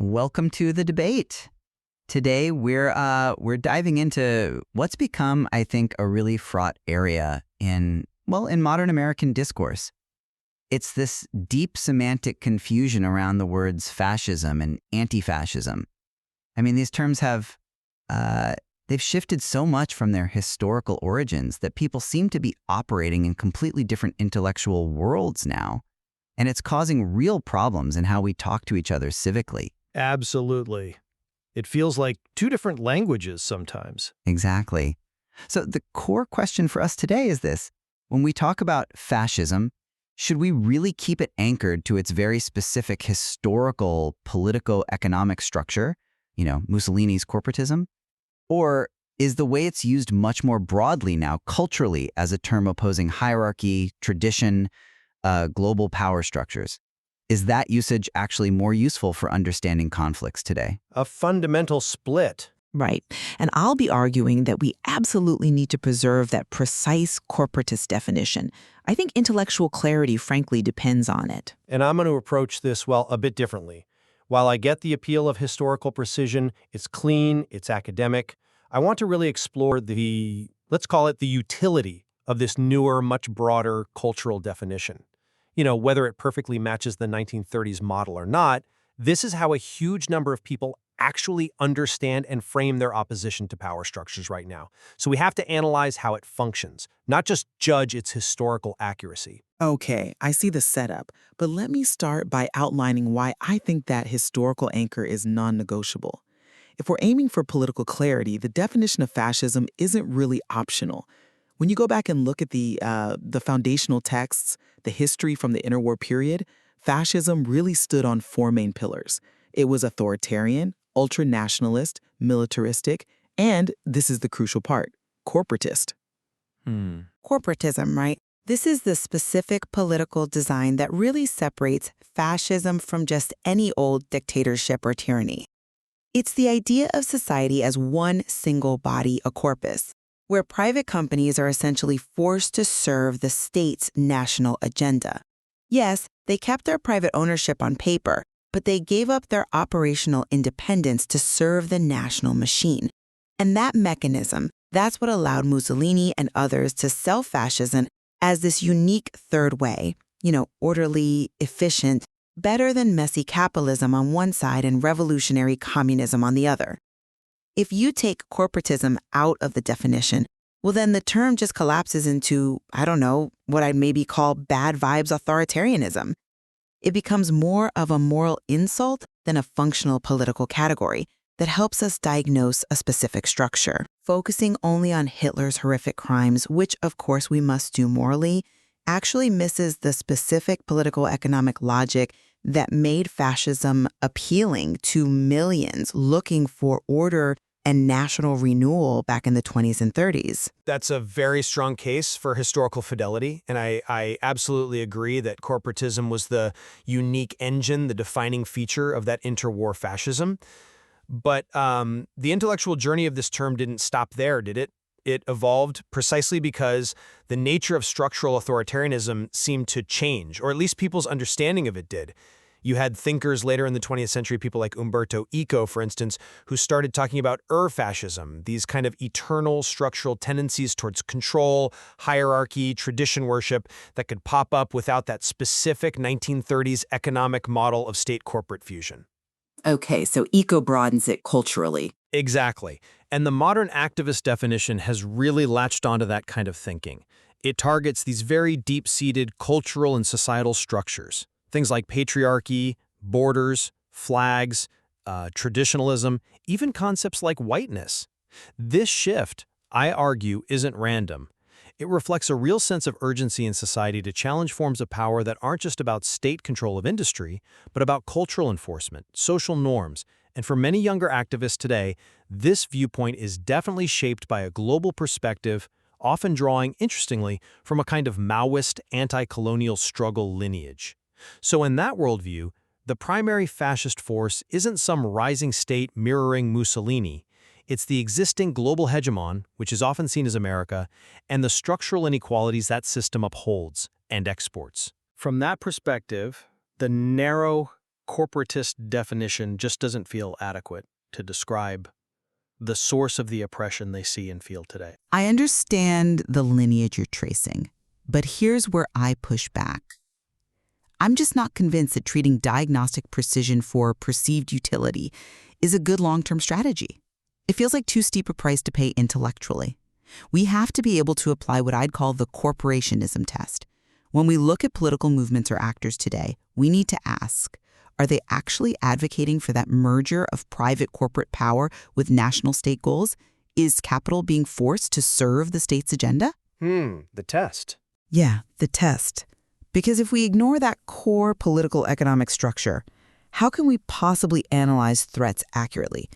Welcome to the debate. Today we're diving into what's become, I think, a really fraught area in modern American discourse. It's this deep semantic confusion around the words fascism and anti-fascism. I mean, these terms have they've shifted so much from their historical origins that people seem to be operating in completely different intellectual worlds now, and it's causing real problems in how we talk to each other civically. Absolutely. It feels like two different languages sometimes. Exactly. So the core question for us today is this. When we talk about fascism, should we really keep it anchored to its very specific historical, politico-economic structure, Mussolini's corporatism? Or is the way it's used much more broadly now, culturally, as a term opposing hierarchy, tradition, global power structures? Is that usage actually more useful for understanding conflicts today? A fundamental split. Right. And I'll be arguing that we absolutely need to preserve that precise corporatist definition. I think intellectual clarity, frankly, depends on it. And I'm going to approach this, a bit differently. While I get the appeal of historical precision, it's clean, it's academic, I want to really explore let's call it the utility of this newer, much broader cultural definition. Whether it perfectly matches the 1930s model or not, this is how a huge number of people actually understand and frame their opposition to power structures right now. So we have to analyze how it functions, not just judge its historical accuracy. Okay, I see the setup, but let me start by outlining why I think that historical anchor is non-negotiable. If we're aiming for political clarity, the definition of fascism isn't really optional. When you go back and look at the foundational texts, the history from the interwar period, fascism really stood on four main pillars. It was authoritarian, ultra-nationalist, militaristic, and, this is the crucial part, corporatist. Corporatism, right? This is the specific political design that really separates fascism from just any old dictatorship or tyranny. It's the idea of society as one single body, a corpus, where private companies are essentially forced to serve the state's national agenda. Yes, they kept their private ownership on paper, but they gave up their operational independence to serve the national machine. And that mechanism, that's what allowed Mussolini and others to sell fascism as this unique third way, orderly, efficient, better than messy capitalism on one side and revolutionary communism on the other. If you take corporatism out of the definition, well, then the term just collapses into, what I'd maybe call bad vibes authoritarianism. It becomes more of a moral insult than a functional political category that helps us diagnose a specific structure. Focusing only on Hitler's horrific crimes, which of course we must do morally, actually misses the specific political economic logic that made fascism appealing to millions looking for order and national renewal back in the 20s and 30s. That's a very strong case for historical fidelity, and I absolutely agree that corporatism was the unique engine, the defining feature of that interwar fascism. But the intellectual journey of this term didn't stop there, did it? It evolved precisely because the nature of structural authoritarianism seemed to change, or at least people's understanding of it did. You had thinkers later in the 20th century, people like Umberto Eco, for instance, who started talking about Ur-Fascism, these kind of eternal structural tendencies towards control, hierarchy, tradition worship that could pop up without that specific 1930s economic model of state-corporate fusion. Okay, so Eco broadens it culturally. Exactly. And the modern activist definition has really latched onto that kind of thinking. It targets these very deep-seated cultural and societal structures. Things like patriarchy, borders, flags, traditionalism, even concepts like whiteness. This shift, I argue, isn't random. It reflects a real sense of urgency in society to challenge forms of power that aren't just about state control of industry, but about cultural enforcement, social norms. And for many younger activists today, this viewpoint is definitely shaped by a global perspective, often drawing, interestingly, from a kind of Maoist anti-colonial struggle lineage. So in that worldview, the primary fascist force isn't some rising state mirroring Mussolini. It's the existing global hegemon, which is often seen as America, and the structural inequalities that system upholds and exports. From that perspective, the narrow, corporatist definition just doesn't feel adequate to describe the source of the oppression they see and feel today. I understand the lineage you're tracing, but here's where I push back. I'm just not convinced that treating diagnostic precision for perceived utility is a good long-term strategy. It feels like too steep a price to pay intellectually. We have to be able to apply what I'd call the corporationism test. When we look at political movements or actors today, we need to ask, are they actually advocating for that merger of private corporate power with national state goals? Is capital being forced to serve the state's agenda? The test. Yeah, the test. Because if we ignore that core political economic structure, how can we possibly analyze threats accurately?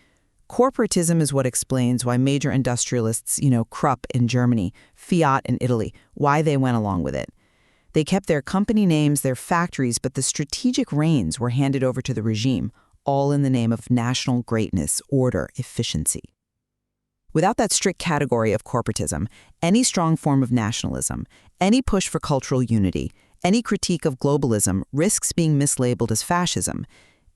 Corporatism is what explains why major industrialists, Krupp in Germany, Fiat in Italy, why they went along with it. They kept their company names, their factories, but the strategic reins were handed over to the regime, all in the name of national greatness, order, efficiency. Without that strict category of corporatism, any strong form of nationalism, any push for cultural unity, any critique of globalism risks being mislabeled as fascism.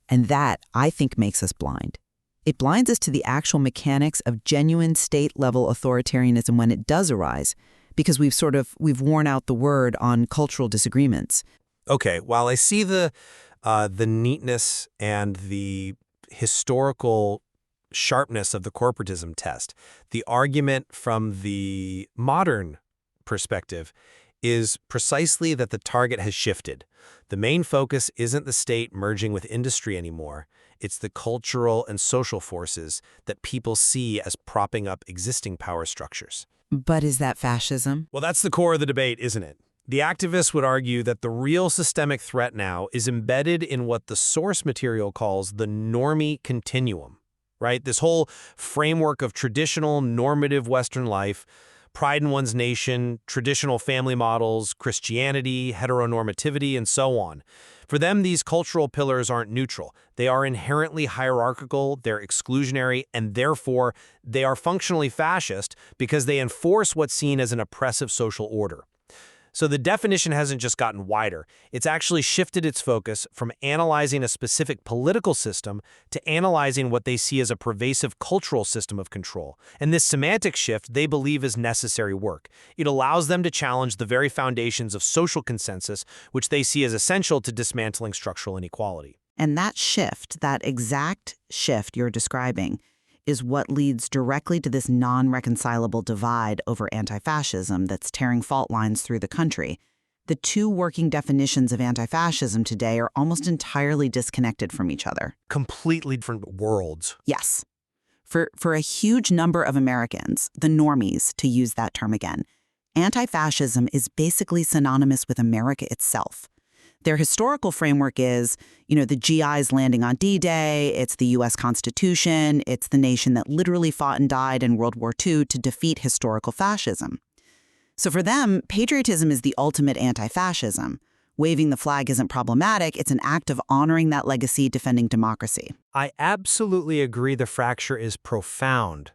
And that, I think, makes us blind. It blinds us to the actual mechanics of genuine state-level authoritarianism when it does arise, because we've worn out the word on cultural disagreements. Okay, while I see the neatness and the historical sharpness of the corporatism test, the argument from the modern perspective is precisely that the target has shifted. The main focus isn't the state merging with industry anymore. It's the cultural and social forces that people see as propping up existing power structures. But is that fascism? Well, that's the core of the debate, isn't it? The activists would argue that the real systemic threat now is embedded in what the source material calls the normie continuum, right? This whole framework of traditional normative Western life, pride in one's nation, traditional family models, Christianity, heteronormativity, and so on. For them, these cultural pillars aren't neutral. They are inherently hierarchical, they're exclusionary, and therefore they are functionally fascist because they enforce what's seen as an oppressive social order. So the definition hasn't just gotten wider. It's actually shifted its focus from analyzing a specific political system to analyzing what they see as a pervasive cultural system of control. And this semantic shift they believe is necessary work. It allows them to challenge the very foundations of social consensus, which they see as essential to dismantling structural inequality. And that shift, that exact shift you're describing, is what leads directly to this non-reconcilable divide over anti-fascism that's tearing fault lines through the country. The two working definitions of anti-fascism today are almost entirely disconnected from each other. Completely different worlds. Yes. For a huge number of Americans, the normies, to use that term again, anti-fascism is basically synonymous with America itself. Their historical framework is, the GIs landing on D-Day, it's the U.S. Constitution, it's the nation that literally fought and died in World War II to defeat historical fascism. So for them, patriotism is the ultimate anti-fascism. Waving the flag isn't problematic, it's an act of honoring that legacy, defending democracy. I absolutely agree the fracture is profound.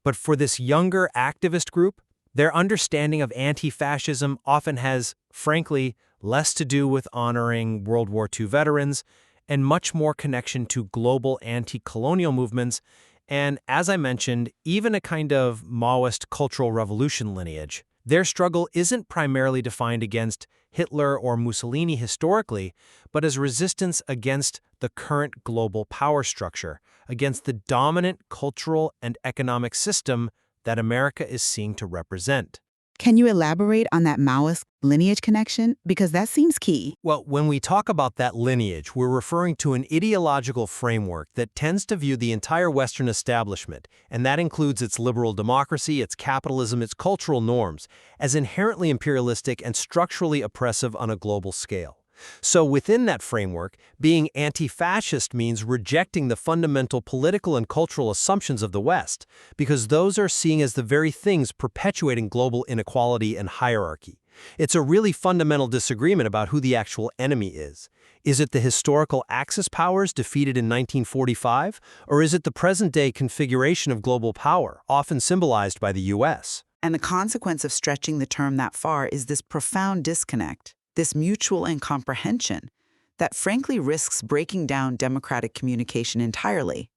But for this younger activist group, their understanding of anti-fascism often has, frankly, less to do with honoring World War II veterans and much more connection to global anti-colonial movements and, as I mentioned, even a kind of Maoist cultural revolution lineage. Their struggle isn't primarily defined against Hitler or Mussolini historically, but as resistance against the current global power structure, against the dominant cultural and economic system that America is seen to represent. Can you elaborate on that Maoist lineage connection? Because that seems key. Well, when we talk about that lineage, we're referring to an ideological framework that tends to view the entire Western establishment, and that includes its liberal democracy, its capitalism, its cultural norms, as inherently imperialistic and structurally oppressive on a global scale. So within that framework, being anti-fascist means rejecting the fundamental political and cultural assumptions of the West, because those are seen as the very things perpetuating global inequality and hierarchy. It's a really fundamental disagreement about who the actual enemy is. Is it the historical Axis powers defeated in 1945, or is it the present-day configuration of global power, often symbolized by the U.S.? And the consequence of stretching the term that far is this profound disconnect. This mutual incomprehension. that frankly risks breaking down democratic communication entirely.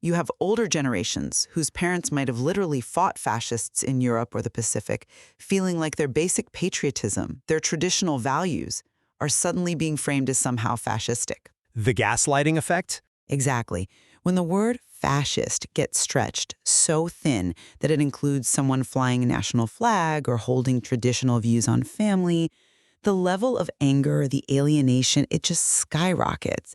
You have older generations whose parents might have literally fought fascists in Europe or the Pacific, feeling like their basic patriotism, their traditional values, are suddenly being framed as somehow fascistic. The gaslighting effect? Exactly. When the word fascist gets stretched so thin that it includes someone flying a national flag or holding traditional views on family, the level of anger, the alienation, it just skyrockets.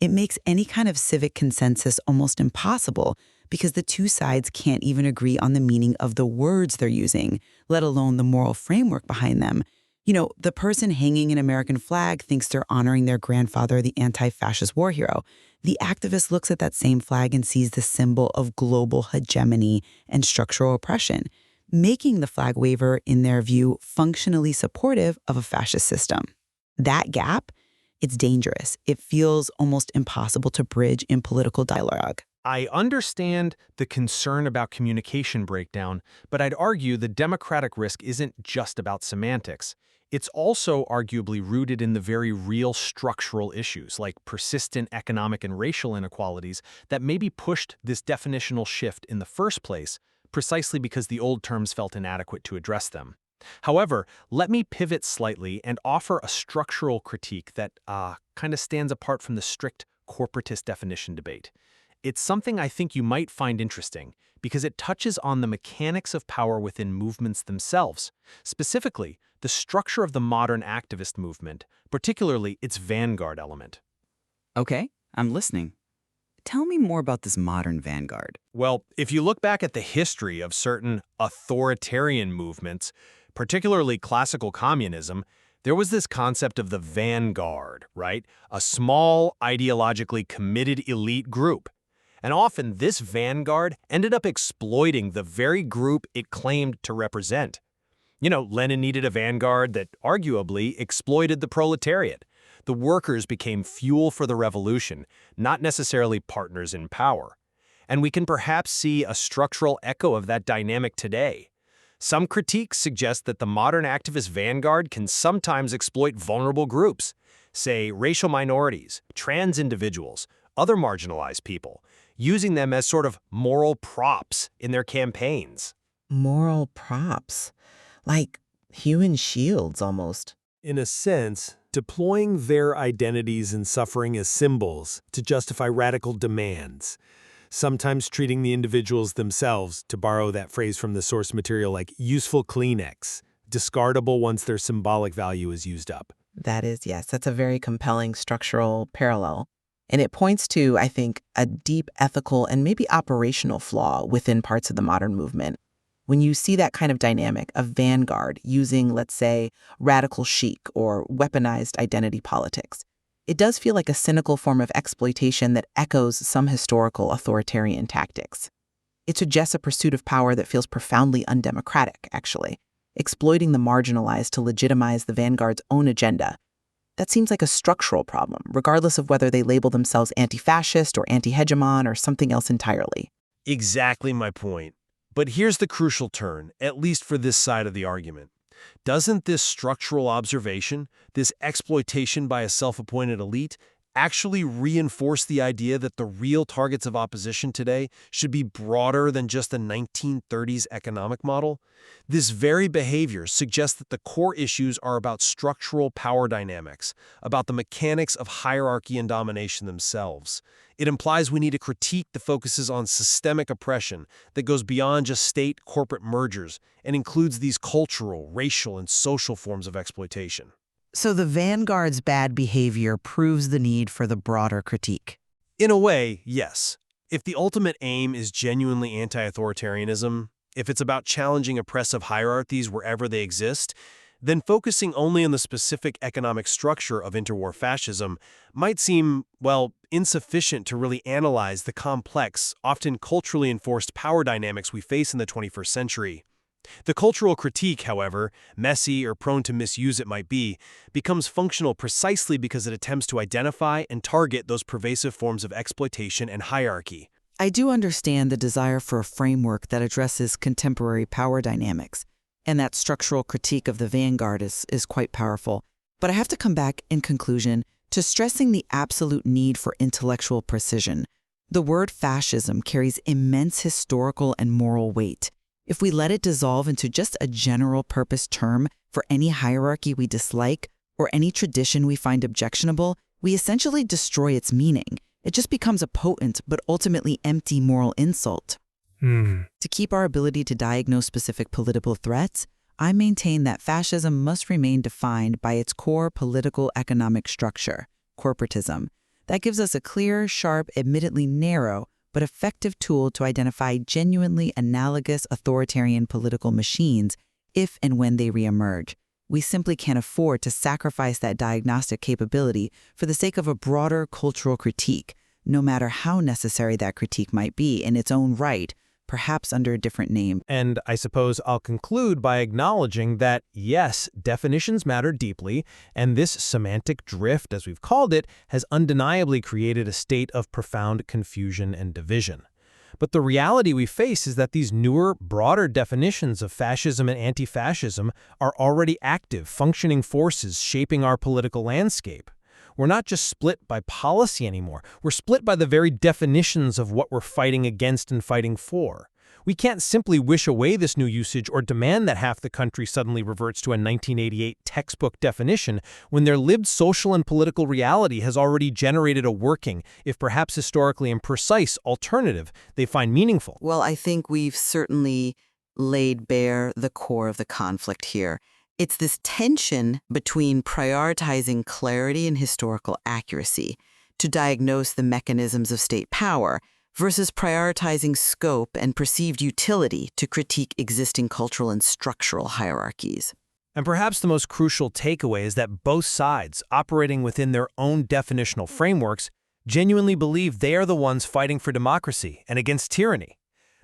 It makes any kind of civic consensus almost impossible because the two sides can't even agree on the meaning of the words they're using, let alone the moral framework behind them. You know, the person hanging an American flag thinks they're honoring their grandfather, the anti-fascist war hero. The activist looks at that same flag and sees the symbol of global hegemony and structural oppression, making the flag waver, in their view, functionally supportive of a fascist system. That gap, it's dangerous. It feels almost impossible to bridge in political dialogue. I understand the concern about communication breakdown, but I'd argue the democratic risk isn't just about semantics. It's also arguably rooted in the very real structural issues, like persistent economic and racial inequalities that maybe pushed this definitional shift in the first place, precisely because the old terms felt inadequate to address them. However, let me pivot slightly and offer a structural critique that kind of stands apart from the strict corporatist definition debate. It's something I think you might find interesting because it touches on the mechanics of power within movements themselves, specifically the structure of the modern activist movement, particularly its vanguard element. Okay, I'm listening. Tell me more about this modern vanguard. Well, if you look back at the history of certain authoritarian movements, particularly classical communism, there was this concept of the vanguard, right? A small, ideologically committed elite group. And often this vanguard ended up exploiting the very group it claimed to represent. You know, Lenin needed a vanguard that arguably exploited the proletariat. The workers became fuel for the revolution, not necessarily partners in power. And we can perhaps see a structural echo of that dynamic today. Some critiques suggest that the modern activist vanguard can sometimes exploit vulnerable groups, say racial minorities, trans individuals, other marginalized people, using them as sort of moral props in their campaigns. Moral props. Like human shields, almost. In a sense, deploying their identities and suffering as symbols to justify radical demands, sometimes treating the individuals themselves, to borrow that phrase from the source material, like useful Kleenex, discardable once their symbolic value is used up. That is, yes, that's a very compelling structural parallel. And it points to, I think, a deep ethical and maybe operational flaw within parts of the modern movement. When you see that kind of dynamic, a vanguard using, let's say, radical chic or weaponized identity politics, it does feel like a cynical form of exploitation that echoes some historical authoritarian tactics. It suggests a pursuit of power that feels profoundly undemocratic, actually, exploiting the marginalized to legitimize the vanguard's own agenda. That seems like a structural problem, regardless of whether they label themselves anti-fascist or anti-hegemon or something else entirely. Exactly my point. But here's the crucial turn, at least for this side of the argument. Doesn't this structural observation, this exploitation by a self-appointed elite, actually reinforce the idea that the real targets of opposition today should be broader than just the 1930s economic model? This very behavior suggests that the core issues are about structural power dynamics, about the mechanics of hierarchy and domination themselves. It implies we need a critique that focuses on systemic oppression that goes beyond just state-corporate mergers and includes these cultural, racial, and social forms of exploitation. So the vanguard's bad behavior proves the need for the broader critique. In a way, yes. If the ultimate aim is genuinely anti-authoritarianism, if it's about challenging oppressive hierarchies wherever they exist, then focusing only on the specific economic structure of interwar fascism might seem, well, insufficient to really analyze the complex, often culturally enforced power dynamics we face in the 21st century. The cultural critique, however, messy or prone to misuse it might be, becomes functional precisely because it attempts to identify and target those pervasive forms of exploitation and hierarchy. I do understand the desire for a framework that addresses contemporary power dynamics, and that structural critique of the vanguard is quite powerful. But I have to come back, in conclusion, to stressing the absolute need for intellectual precision. The word fascism carries immense historical and moral weight. If we let it dissolve into just a general-purpose term for any hierarchy we dislike or any tradition we find objectionable, we essentially destroy its meaning. It just becomes a potent but ultimately empty moral insult. To keep our ability to diagnose specific political threats, I maintain that fascism must remain defined by its core political economic structure, corporatism. That gives us a clear, sharp, admittedly narrow, but effective tool to identify genuinely analogous authoritarian political machines if and when they reemerge. We simply can't afford to sacrifice that diagnostic capability for the sake of a broader cultural critique, no matter how necessary that critique might be in its own right, perhaps under a different name. And I suppose I'll conclude by acknowledging that, yes, definitions matter deeply, and this semantic drift, as we've called it, has undeniably created a state of profound confusion and division. But the reality we face is that these newer, broader definitions of fascism and anti-fascism are already active, functioning forces shaping our political landscape. We're not just split by policy anymore. We're split by the very definitions of what we're fighting against and fighting for. We can't simply wish away this new usage or demand that half the country suddenly reverts to a 1988 textbook definition when their lived social and political reality has already generated a working, if perhaps historically imprecise, alternative they find meaningful. Well, I think we've certainly laid bare the core of the conflict here. It's this tension between prioritizing clarity and historical accuracy to diagnose the mechanisms of state power versus prioritizing scope and perceived utility to critique existing cultural and structural hierarchies. And perhaps the most crucial takeaway is that both sides, operating within their own definitional frameworks, genuinely believe they are the ones fighting for democracy and against tyranny.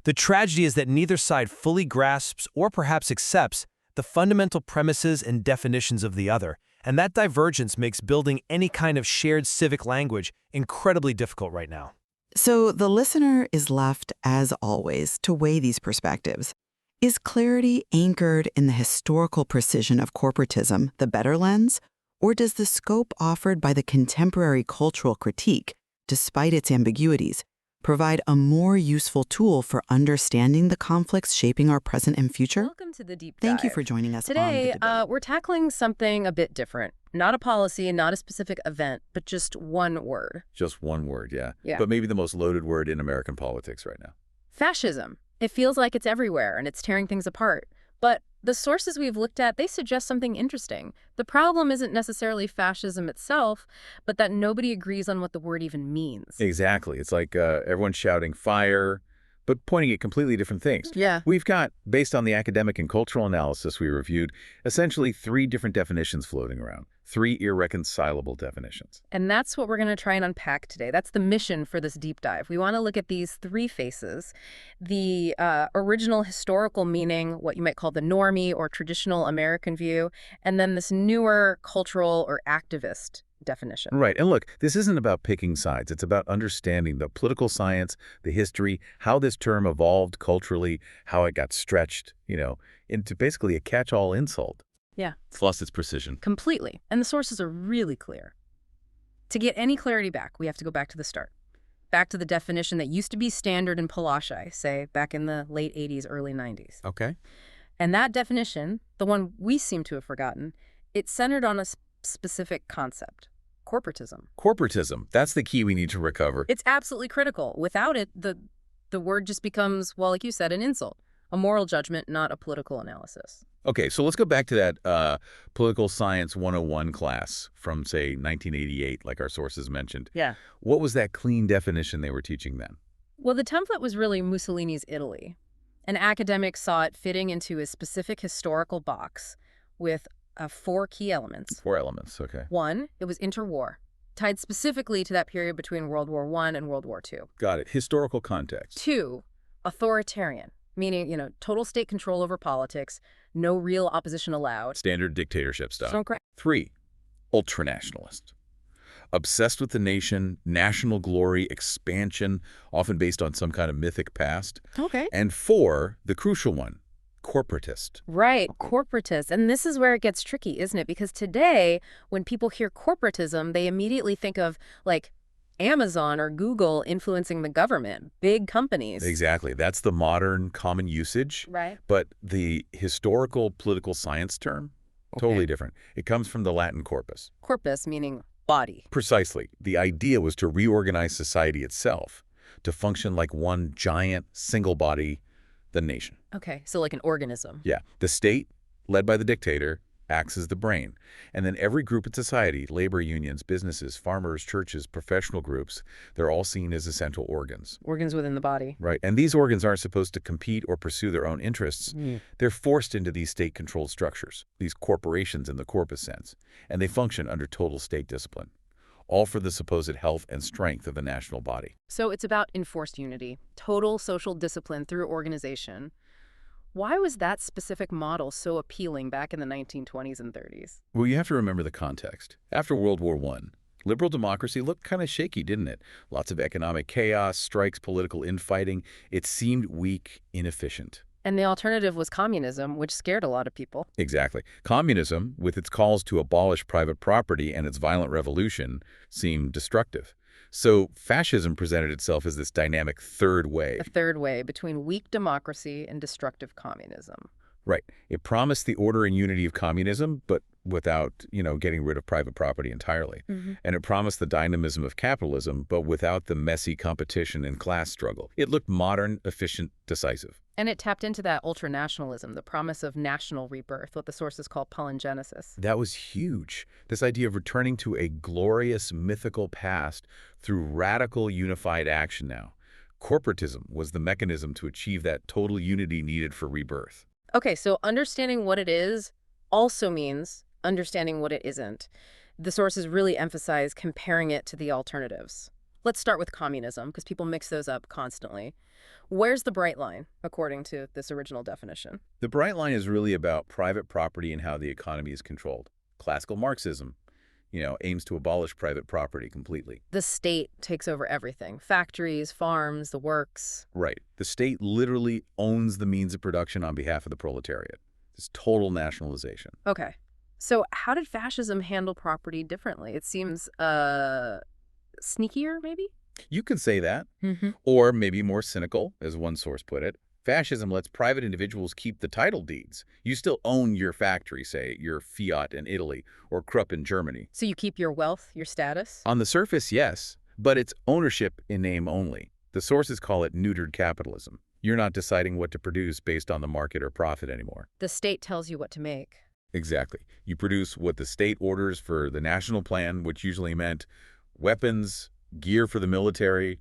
The tragedy is that neither side fully grasps or perhaps accepts the fundamental premises and definitions of the other, and that divergence makes building any kind of shared civic language incredibly difficult right now. So the listener is left, as always, to weigh these perspectives. Is clarity anchored in the historical precision of corporatism the better lens, or does the scope offered by the contemporary cultural critique, despite its ambiguities, provide a more useful tool for understanding the conflicts shaping our present and future? Welcome to the Deep Dive. Thank you for joining us Today, on the debate. we're tackling something a bit different. Not a policy, not a specific event, but just one word. Just one word, yeah. Yeah. But maybe the most loaded word in American politics right now. Fascism. It feels like it's everywhere and it's tearing things apart. But the sources we've looked at, they suggest something interesting. The problem isn't necessarily fascism itself, but that nobody agrees on what the word even means. Exactly. It's like everyone's shouting fire, but pointing at completely different things. Yeah. We've got, based on the academic and cultural analysis we reviewed, essentially 3 different definitions floating around. 3 irreconcilable definitions. And that's what we're going to try and unpack today. That's the mission for this deep dive. We want to look at these 3 faces, the original historical meaning, what you might call the normie or traditional American view, and then this newer cultural or activist definition. Right. And look, this isn't about picking sides. It's about understanding the political science, the history, how this term evolved culturally, how it got stretched, into basically a catch-all insult. Yeah. It's lost its precision. Completely. And the sources are really clear. To get any clarity back, we have to go back to the start. Back to the definition that used to be standard in poli-sci, say, back in the late 80s, early 90s. Okay. And that definition, the one we seem to have forgotten, it centered on a specific concept, corporatism. Corporatism. That's the key we need to recover. It's absolutely critical. Without it, the word just becomes, well, like you said, an insult, a moral judgment, not a political analysis. Okay, so let's go back to that Political Science 101 class from, say, 1988, like our sources mentioned. Yeah. What was that clean definition they were teaching then? Well, the template was really Mussolini's Italy. An academic saw it fitting into a specific historical box with 4 key elements. 4 elements, okay. 1, it was interwar, tied specifically to that period between World War I and World War II. Got it. Historical context. 2, authoritarian, meaning, total state control over politics, no real opposition allowed. Standard dictatorship stuff. So 3, ultranationalist. Obsessed with the nation, national glory, expansion, often based on some kind of mythic past. Okay. And 4, the crucial one, corporatist. Right, corporatist. And this is where it gets tricky, isn't it? Because today, when people hear corporatism, they immediately think of, like, Amazon or Google influencing the government, big companies. Exactly. That's the modern common usage. Right. But the historical political science term, totally different. It comes from the Latin corpus. Corpus meaning body. Precisely. The idea was to reorganize society itself, to function like one giant single body, the nation. Okay, so like an organism. Yeah. The state, led by the dictator, acts as the brain. And then every group in society, labor unions, businesses, farmers, churches, professional groups, they're all seen as essential organs. Organs within the body. Right. And these organs aren't supposed to compete or pursue their own interests. They're forced into these state-controlled structures, these corporations in the corpus sense, and they function under total state discipline, all for the supposed health and strength of the national body. So it's about enforced unity, total social discipline through organization. Why was that specific model so appealing back in the 1920s and 30s? Well, you have to remember the context. After World War I, liberal democracy looked kind of shaky, didn't it? Lots of economic chaos, strikes, political infighting. It seemed weak, inefficient. And the alternative was communism, which scared a lot of people. Exactly. Communism, with its calls to abolish private property and its violent revolution, seemed destructive. So fascism presented itself as this dynamic third way. A third way between weak democracy and destructive communism. Right. It promised the order and unity of communism, but without, getting rid of private property entirely. And it promised the dynamism of capitalism, but without the messy competition and class struggle. It looked modern, efficient, decisive. And it tapped into that ultranationalism, the promise of national rebirth, what the sources call palingenesis. That was huge. This idea of returning to a glorious, mythical past through radical, unified action now. Corporatism was the mechanism to achieve that total unity needed for rebirth. Okay, so understanding what it is also means understanding what it isn't. The sources really emphasize comparing it to the alternatives. Let's start with communism, because people mix those up constantly. Where's the bright line, according to this original definition? The bright line is really about private property and how the economy is controlled. Classical Marxism, aims to abolish private property completely. The state takes over everything. Factories, farms, the works. Right. The state literally owns the means of production on behalf of the proletariat. It's total nationalization. Okay. So how did fascism handle property differently? It seems, sneakier, maybe? You can say that. Or maybe more cynical, as one source put it. Fascism lets private individuals keep the title deeds. You still own your factory, say, your Fiat in Italy or Krupp in Germany. So you keep your wealth, your status? On the surface, yes, but it's ownership in name only. The sources call it neutered capitalism. You're not deciding what to produce based on the market or profit anymore. The state tells you what to make. Exactly. You produce what the state orders for the national plan, which usually meant weapons, gear for the military,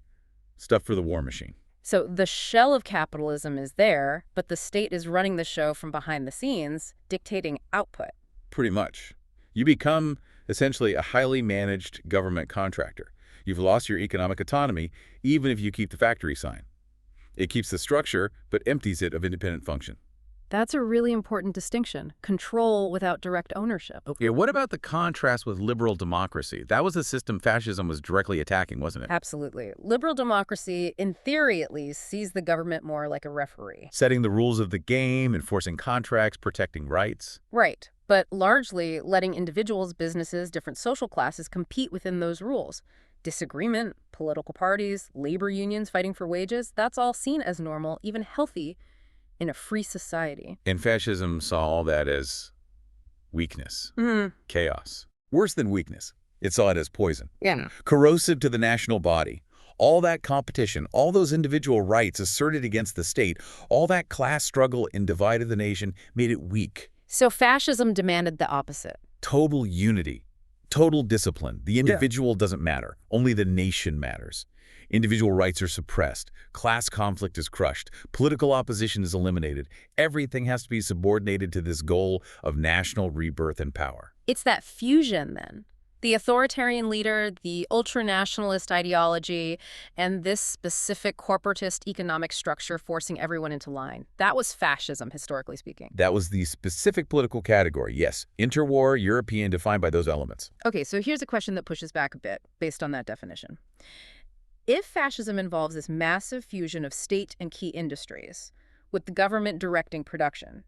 stuff for the war machine. So the shell of capitalism is there, but the state is running the show from behind the scenes, dictating output. Pretty much. You become essentially a highly managed government contractor. You've lost your economic autonomy, even if you keep the factory sign. It keeps the structure, but empties it of independent function. That's a really important distinction. Control without direct ownership. Okay, what about the contrast with liberal democracy? That was the system fascism was directly attacking, wasn't it? Absolutely. Liberal democracy, in theory at least, sees the government more like a referee. Setting the rules of the game, enforcing contracts, protecting rights. Right. But largely letting individuals, businesses, different social classes compete within those rules. Disagreement, political parties, labor unions fighting for wages, that's all seen as normal, even healthy, in a free society. And fascism saw all that as weakness, chaos. Worse than weakness, it saw it as poison. Yeah. Corrosive to the national body. All that competition, all those individual rights asserted against the state, all that class struggle and divided the nation made it weak. So fascism demanded the opposite. Total unity, total discipline. The individual doesn't matter. Only the nation matters. Individual rights are suppressed. Class conflict is crushed. Political opposition is eliminated. Everything has to be subordinated to this goal of national rebirth and power. It's that fusion, then. The authoritarian leader, the ultranationalist ideology, and this specific corporatist economic structure forcing everyone into line. That was fascism, historically speaking. That was the specific political category, yes. Interwar, European, defined by those elements. Okay, so here's a question that pushes back a bit, based on that definition. If fascism involves this massive fusion of state and key industries, with the government directing production.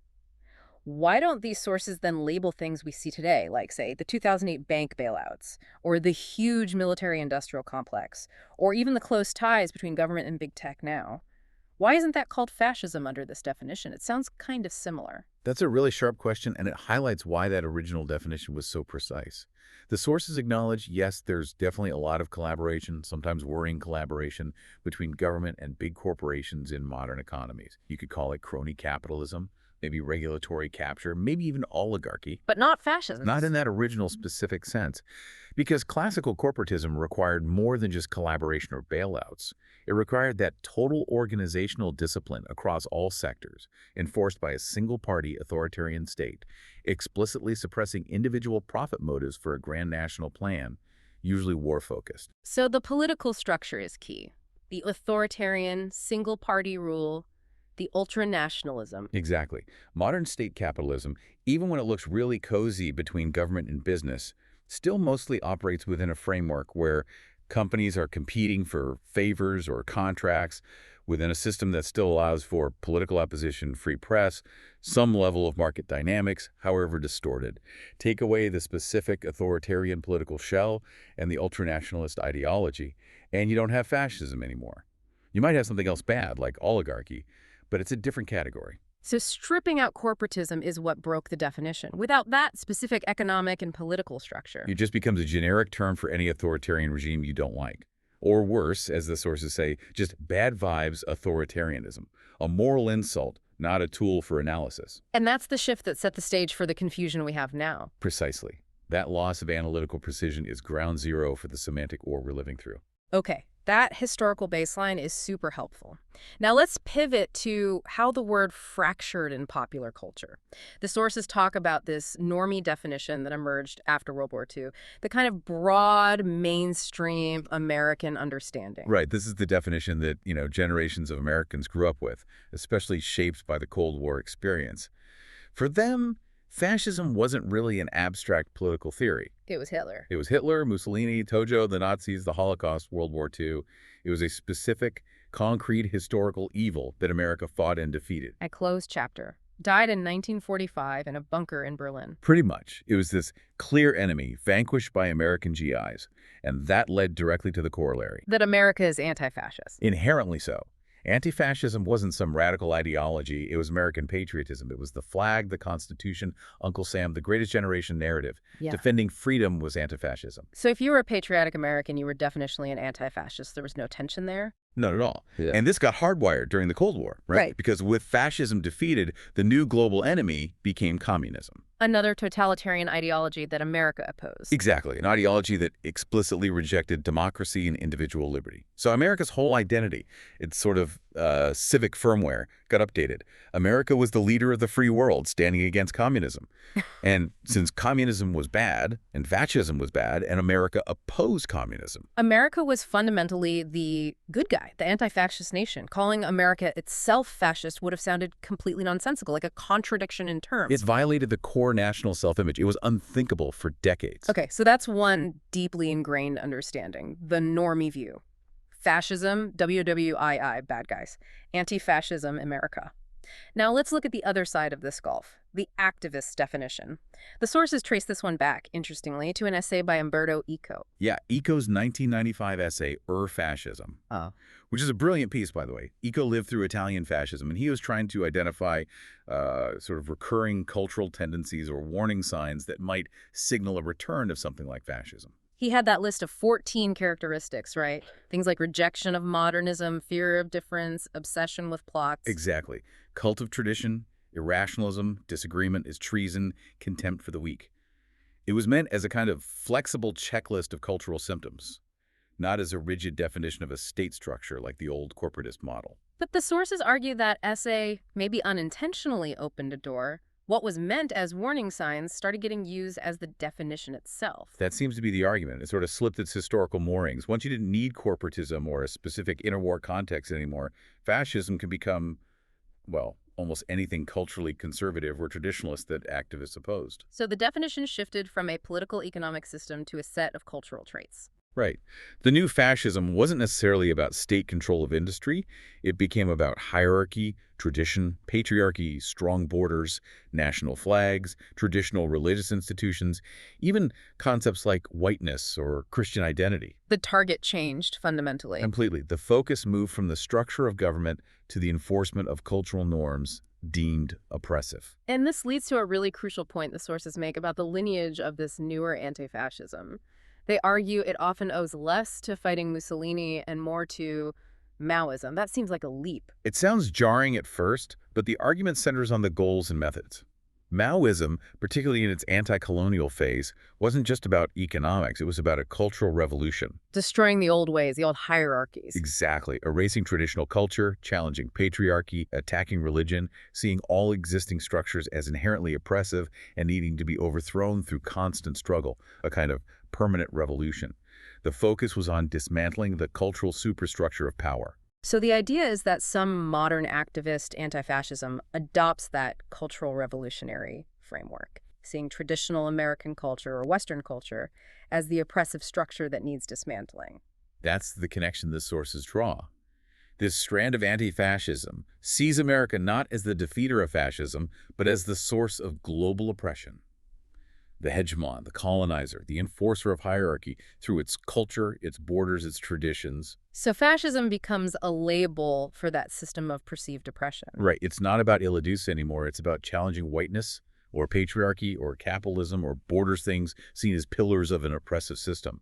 Why don't these sources then label things we see today, like, say, the 2008 bank bailouts, or the huge military-industrial complex, or even the close ties between government and big tech now? Why isn't that called fascism under this definition? It sounds kind of similar. That's a really sharp question, and it highlights why that original definition was so precise. The sources acknowledge, yes, there's definitely a lot of collaboration, sometimes worrying collaboration, between government and big corporations in modern economies. You could call it crony capitalism, maybe regulatory capture, maybe even oligarchy. But not fascism. Not in that original specific sense. Because classical corporatism required more than just collaboration or bailouts. It required that total organizational discipline across all sectors, enforced by a single-party authoritarian state, explicitly suppressing individual profit motives for a grand national plan, usually war-focused. So the political structure is key. The authoritarian, single-party rule, the ultranationalism. Exactly. Modern state capitalism, even when it looks really cozy between government and business, still mostly operates within a framework where companies are competing for favors or contracts within a system that still allows for political opposition, free press, some level of market dynamics, however distorted. Take away the specific authoritarian political shell and the ultranationalist ideology, and you don't have fascism anymore. You might have something else bad, like oligarchy, but it's a different category. So stripping out corporatism is what broke the definition. Without that specific economic and political structure. It just becomes a generic term for any authoritarian regime you don't like. Or worse, as the sources say, just bad vibes authoritarianism, a moral insult, not a tool for analysis. And that's the shift that set the stage for the confusion we have now. Precisely. That loss of analytical precision is ground zero for the semantic war we're living through. Okay, that historical baseline is super helpful. Now let's pivot to how the word fractured in popular culture. The sources talk about this normie definition that emerged after World War II, the kind of broad, mainstream American understanding. Right. This is the definition that, generations of Americans grew up with, especially shaped by the Cold War experience. For them, fascism wasn't really an abstract political theory. It was Hitler. It was Hitler, Mussolini, Tojo, the Nazis, the Holocaust, World War II. It was a specific, concrete historical evil that America fought and defeated. I close chapter. Died in 1945 in a bunker in Berlin. Pretty much. It was this clear enemy vanquished by American GIs, and that led directly to the corollary. That America is anti-fascist. Inherently so. Anti-fascism wasn't some radical ideology. It was American patriotism. It was the flag, the Constitution, Uncle Sam, the greatest generation narrative. Yeah. Defending freedom was anti-fascism. So if you were a patriotic American, you were definitionally an anti-fascist. There was no tension there? Not at all. Yeah. And this got hardwired during the Cold War, right? Right. Because with fascism defeated, the new global enemy became communism. Another totalitarian ideology that America opposed. Exactly. An ideology that explicitly rejected democracy and individual liberty. So America's whole identity, its sort of civic firmware, got updated. America was the leader of the free world standing against communism. And since communism was bad and fascism was bad, and America opposed communism. America was fundamentally the good guy, the anti-fascist nation. Calling America itself fascist would have sounded completely nonsensical, like a contradiction in terms. It violated the core national self-image. It was unthinkable for decades. Okay, so that's one deeply ingrained understanding, the normie view. Fascism, WWII, bad guys. Anti-fascism, America. Now let's look at the other side of this gulf, the activist definition. The sources trace this one back, interestingly, to an essay by Umberto Eco. Yeah, Eco's 1995 essay, Ur-Fascism, which is a brilliant piece, by the way. Eco lived through Italian fascism, and he was trying to identify sort of recurring cultural tendencies or warning signs that might signal a return of something like fascism. He had that list of 14 characteristics, right? Things like rejection of modernism, fear of difference, obsession with plots. Exactly. Cult of tradition, irrationalism, disagreement is treason, contempt for the weak. It was meant as a kind of flexible checklist of cultural symptoms, not as a rigid definition of a state structure like the old corporatist model. But the sources argue that essay maybe unintentionally opened a door. What was meant as warning signs started getting used as the definition itself. That seems to be the argument. It sort of slipped its historical moorings. Once you didn't need corporatism or a specific interwar context anymore, fascism can become, well, almost anything culturally conservative or traditionalist that activists opposed. So the definition shifted from a political economic system to a set of cultural traits. Right. The new fascism wasn't necessarily about state control of industry. It became about hierarchy, tradition, patriarchy, strong borders, national flags, traditional religious institutions, even concepts like whiteness or Christian identity. The target changed fundamentally. Completely. The focus moved from the structure of government to the enforcement of cultural norms deemed oppressive. And this leads to a really crucial point the sources make about the lineage of this newer anti-fascism. They argue it often owes less to fighting Mussolini and more to Maoism. That seems like a leap. It sounds jarring at first, but the argument centers on the goals and methods. Maoism, particularly in its anti-colonial phase, wasn't just about economics. It was about a cultural revolution. Destroying the old ways, the old hierarchies. Exactly. Erasing traditional culture, challenging patriarchy, attacking religion, seeing all existing structures as inherently oppressive and needing to be overthrown through constant struggle, a kind of permanent revolution. The focus was on dismantling the cultural superstructure of power. So the idea is that some modern activist anti-fascism adopts that cultural revolutionary framework, seeing traditional American culture or Western culture as the oppressive structure that needs dismantling. That's the connection the sources draw. This strand of anti-fascism sees America not as the defeater of fascism, but as the source of global oppression. The hegemon, the colonizer, the enforcer of hierarchy through its culture, its borders, its traditions. So fascism becomes a label for that system of perceived oppression. Right. It's not about Illaduce anymore. It's about challenging whiteness or patriarchy or capitalism or borders things seen as pillars of an oppressive system.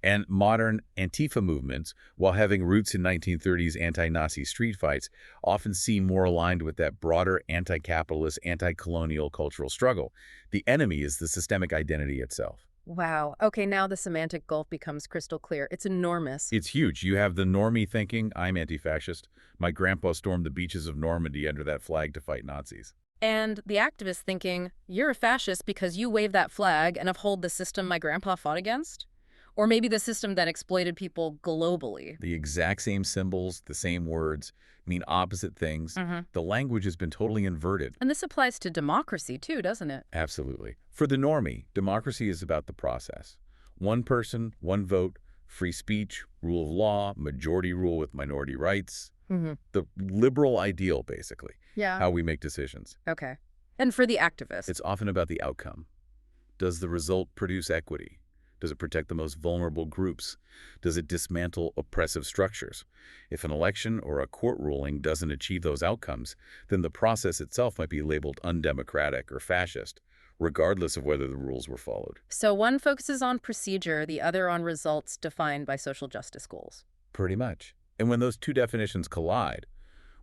And modern Antifa movements, while having roots in 1930s anti-Nazi street fights, often seem more aligned with that broader anti-capitalist, anti-colonial cultural struggle. The enemy is the systemic identity itself. Wow. Okay, now the semantic gulf becomes crystal clear. It's enormous. It's huge. You have the normie thinking, I'm anti-fascist. My grandpa stormed the beaches of Normandy under that flag to fight Nazis. And the activist thinking, you're a fascist because you wave that flag and uphold the system my grandpa fought against? Or maybe the system that exploited people globally. The exact same symbols, the same words, mean opposite things. The language has been totally inverted. And this applies to democracy too, doesn't it? Absolutely. For the normie, democracy is about the process. One person, one vote, free speech, rule of law, majority rule with minority rights. The liberal ideal, basically. Yeah. How we make decisions. Okay. And for the activist? It's often about the outcome. Does the result produce equity? Does it protect the most vulnerable groups? Does it dismantle oppressive structures? If an election or a court ruling doesn't achieve those outcomes, then the process itself might be labeled undemocratic or fascist, regardless of whether the rules were followed. So one focuses on procedure, the other on results defined by social justice goals. Pretty much. And when those two definitions collide,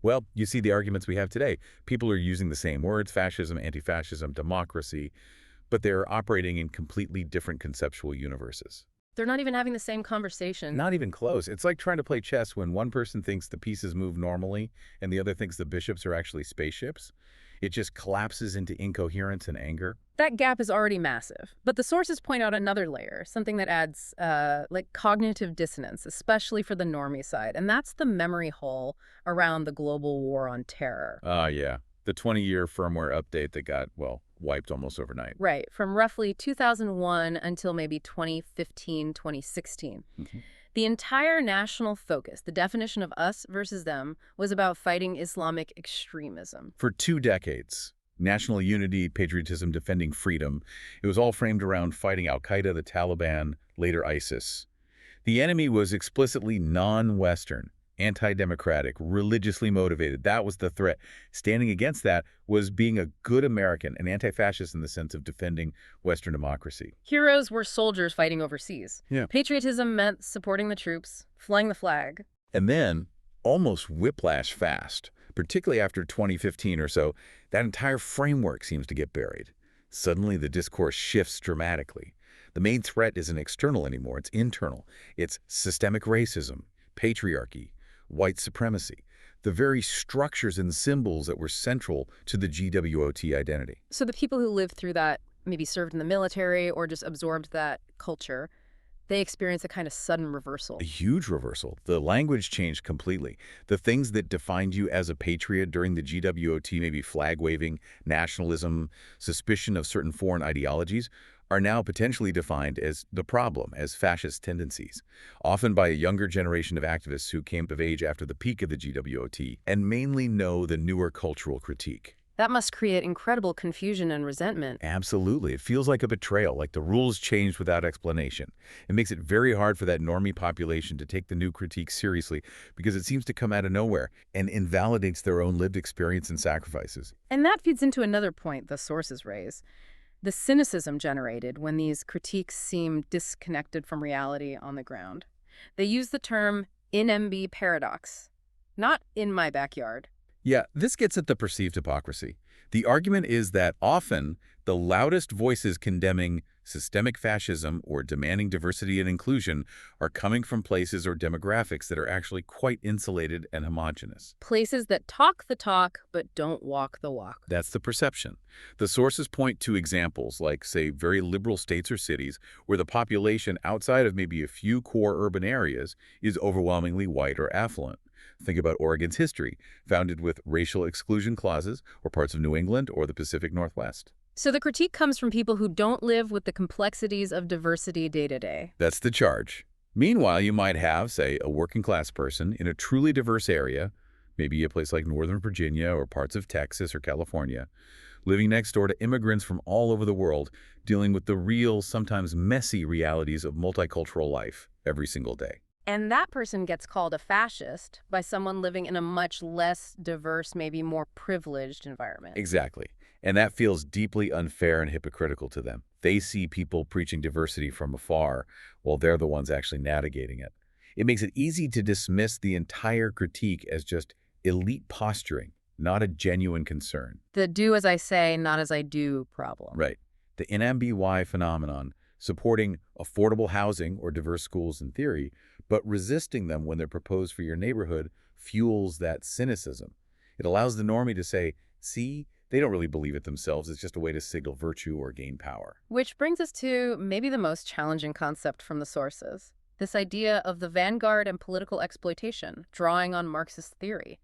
well, you see the arguments we have today. People are using the same words, fascism, anti-fascism, democracy, but they're operating in completely different conceptual universes. They're not even having the same conversation. Not even close. It's like trying to play chess when one person thinks the pieces move normally and the other thinks the bishops are actually spaceships. It just collapses into incoherence and anger. That gap is already massive. But the sources point out another layer, something that adds like cognitive dissonance, especially for the normie side. And that's the memory hole around the global war on terror. Yeah. The 20-year firmware update that got, well, wiped almost overnight. Right, from roughly 2001 until maybe 2015, 2016. The entire national focus, the definition of us versus them, was about fighting Islamic extremism. For 2 decades, national unity, patriotism, defending freedom, it was all framed around fighting al-Qaeda, the Taliban, later ISIS. The enemy was explicitly non-Western, anti-democratic, religiously motivated. That was the threat. Standing against that was being a good American, an anti-fascist in the sense of defending Western democracy. Heroes were soldiers fighting overseas. Yeah. Patriotism meant supporting the troops, flying the flag. And then, almost whiplash fast, particularly after 2015 or so, that entire framework seems to get buried. Suddenly, the discourse shifts dramatically. The main threat isn't external anymore. It's internal. It's systemic racism, patriarchy, white supremacy, the very structures and symbols that were central to the GWOT identity. So the people who lived through that, maybe served in the military or just absorbed that culture, they experience a kind of sudden reversal. A huge reversal. The language changed completely. The things that defined you as a patriot during the GWOT, maybe flag-waving, nationalism, suspicion of certain foreign ideologies, are now potentially defined as the problem, as fascist tendencies, often by a younger generation of activists who came of age after the peak of the GWOT and mainly know the newer cultural critique. That must create incredible confusion and resentment. Absolutely. It feels like a betrayal, like the rules changed without explanation. It makes it very hard for that normie population to take the new critique seriously because it seems to come out of nowhere and invalidates their own lived experience and sacrifices. And that feeds into another point the sources raise. The cynicism generated when these critiques seem disconnected from reality on the ground. They use the term NMB paradox, not in my backyard. Yeah, this gets at the perceived hypocrisy. The argument is that often the loudest voices condemning systemic fascism or demanding diversity and inclusion are coming from places or demographics that are actually quite insulated and homogenous. Places that talk the talk but don't walk the walk. That's the perception. The sources point to examples like, say, very liberal states or cities where the population outside of maybe a few core urban areas is overwhelmingly white or affluent. Think about Oregon's history, founded with racial exclusion clauses, or parts of New England or the Pacific Northwest. So the critique comes from people who don't live with the complexities of diversity day to day. That's the charge. Meanwhile, you might have, say, a working-class person in a truly diverse area, maybe a place like Northern Virginia or parts of Texas or California, living next door to immigrants from all over the world, dealing with the real, sometimes messy realities of multicultural life every single day. And that person gets called a fascist by someone living in a much less diverse, maybe more privileged environment. Exactly. And that feels deeply unfair and hypocritical to them. They see people preaching diversity from afar, while they're the ones actually navigating it. It makes it easy to dismiss the entire critique as just elite posturing, not a genuine concern. The do as I say, not as I do problem. Right. The NMBY phenomenon, supporting affordable housing or diverse schools in theory, but resisting them when they're proposed for your neighborhood, fuels that cynicism. It allows the normie to say, see, they don't really believe it themselves. It's just a way to signal virtue or gain power. Which brings us to maybe the most challenging concept from the sources. This idea of the vanguard and political exploitation, drawing on Marxist theory.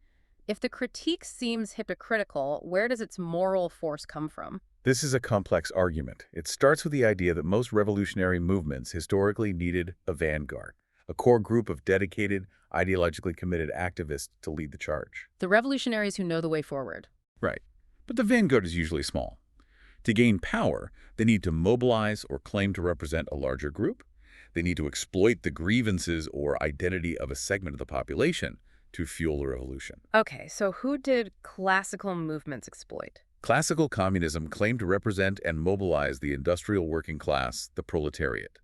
If the critique seems hypocritical, where does its moral force come from? This is a complex argument. It starts with the idea that most revolutionary movements historically needed a vanguard, a core group of dedicated, ideologically committed activists to lead the charge. The revolutionaries who know the way forward. Right. But the vanguard is usually small. To gain power, they need to mobilize or claim to represent a larger group. They need to exploit the grievances or identity of a segment of the population to fuel the revolution. Okay, so who did classical movements exploit? Classical communism claimed to represent and mobilize the industrial working class, the proletariat.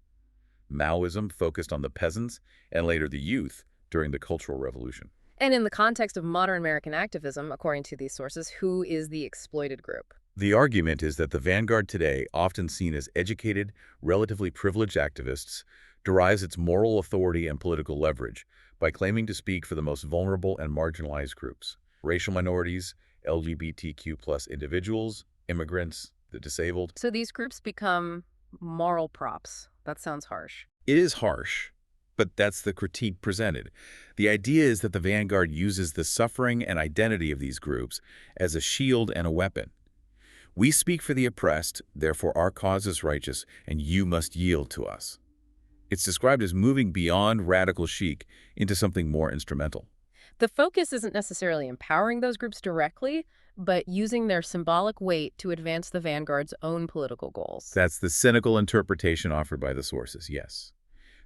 Maoism focused on the peasants and later the youth during the Cultural Revolution. And in the context of modern American activism, according to these sources, who is the exploited group? The argument is that the vanguard today, often seen as educated, relatively privileged activists, derives its moral authority and political leverage by claiming to speak for the most vulnerable and marginalized groups: racial minorities, LGBTQ+ individuals, immigrants, the disabled. So these groups become moral props. That sounds harsh. It is harsh, but that's the critique presented. The idea is that the vanguard uses the suffering and identity of these groups as a shield and a weapon. We speak for the oppressed, therefore our cause is righteous, and you must yield to us. It's described as moving beyond radical chic into something more instrumental. The focus isn't necessarily empowering those groups directly, but using their symbolic weight to advance the vanguard's own political goals. That's the cynical interpretation offered by the sources, yes.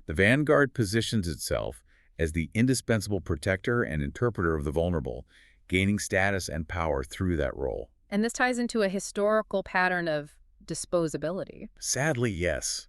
The vanguard positions itself as the indispensable protector and interpreter of the vulnerable, gaining status and power through that role. And this ties into a historical pattern of disposability. Sadly, yes.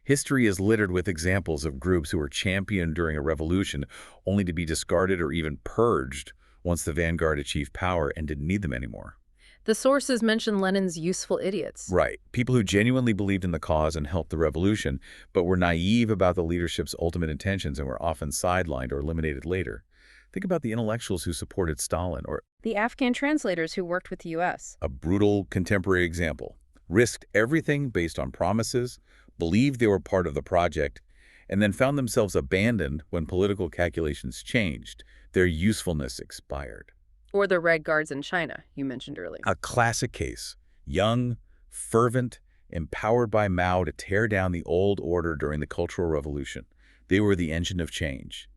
History is littered with examples of groups who were championed during a revolution only to be discarded or even purged once the vanguard achieved power and didn't need them anymore. The sources mention Lenin's useful idiots. Right. People who genuinely believed in the cause and helped the revolution, but were naive about the leadership's ultimate intentions and were often sidelined or eliminated later. Think about the intellectuals who supported Stalin, or The Afghan translators who worked with the U.S. a brutal contemporary example. Risked everything based on promises, believed they were part of the project, and then found themselves abandoned when political calculations changed. Their usefulness expired. Or the Red Guards in China, you mentioned earlier. A classic case. Young, fervent, empowered by Mao to tear down the old order during the Cultural Revolution. They were the engine of change.